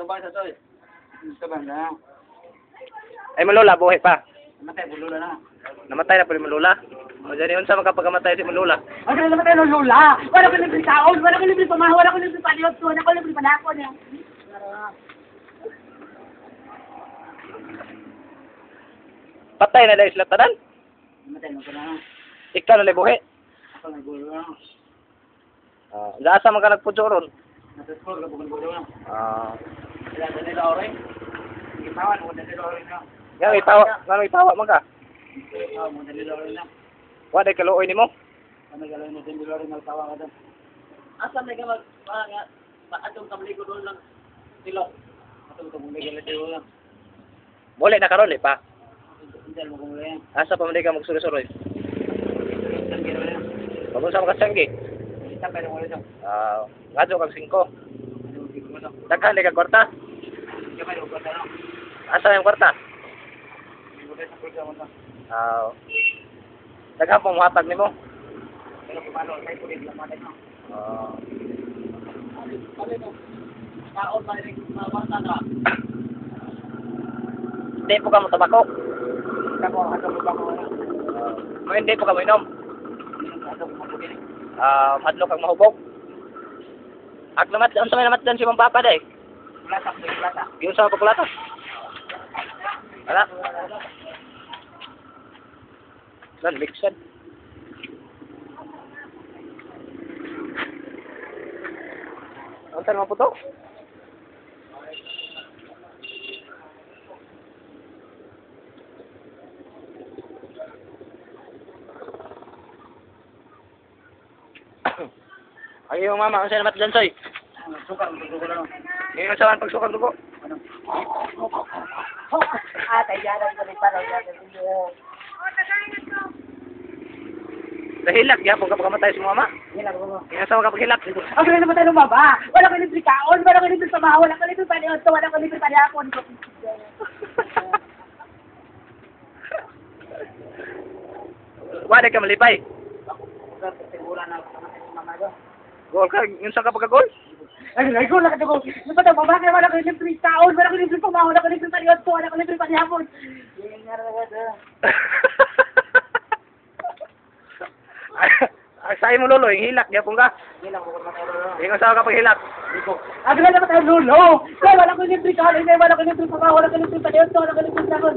Tubang sa toy. Tubang na. Ay, malula, buhay pa. Namatay, bulula na. Namatay na pala malula. O dyan yun sa magkapagamatay si malula. Ano naman tayo ng lula? Wala ko libre taon, wala ko libre pamaha, wala ko libre paliot, wala ko libre panakon. Patay na dahil sila tanan. Namatay mo ka na. Ikaw na buhay. Ako nagbulo na. Gasa man ka nagpudyo ron. Nataskol ka bukan bulo na. Kaya sa nila oray. Itawan mo na nila oray na. Nga itawa man ka. Itawan mo na nila oray na. Wa day kaluoy nimo. Kami galoy na nila oray na tawa ka doon. Asa may gamag, atong kamli ko doon lang silok. Atong kung may galit yun lang. Muli na karon pa. Hindi mo kung wala yan. Asa pa man di ka magsuroy-suroy. Ang gano'n yan. Pagod sa mga sanggi. Isa pa rin wala doon. Ngadyo kag 5. Ano hindi ko doon. Daghan di ka kwarta. Hindi pa rin wala doon. Asa yung kwarta? Hindi ko sa kulsa mo doon. Daghan pong muhatag nimo. Pero kung paano, tayo po rin lang matay mo. Taon ba rin mga bata na? Hindi po ka mo tabako. Ako, ato mo ba ko wala? Hindi po ka mo inom. Ato mo mabugin. Madlo kang mahubog. Aglamat, unsa may namat dan si mong papa day? Platak, may platak. Yung sa pagkulata. Wala. Dan mixed. Unsa naman po to? Ay, yung mama, unsa naman dyan, soy? Suka, suka lang. Yung sa pagsukang dugo. Ano? Tayo yan ko rin para yan. Dahilak, yapon ka pagkamatay sa mama. Hilang mo. Yung sa mga paghilak. Ako rin naman tayo lumaba. Wala ko libre kaon, wala ko libre pamaha, wala ko libre paliot, wala ko libre panakon. Wala ka malipay. Sigura na kamatay si mama doon. Gol ka, yung sa pagkagol. Ay, ko na katulog. Ano tayo babaka, wala ko libre kaon, wala ko libre pamaha, wala ko libre paliot, wala ko libre panakon. Yung nga rin doon. Sa mo lolo, yung hilak, yapon ka. Hilang mo kamatay doon. Yung sa ka paghilak. Ako na naman tayo lulo. Wala ko libre kaon, wala ko libre pamaha, wala ko libre paliot, wala ko libre panakon.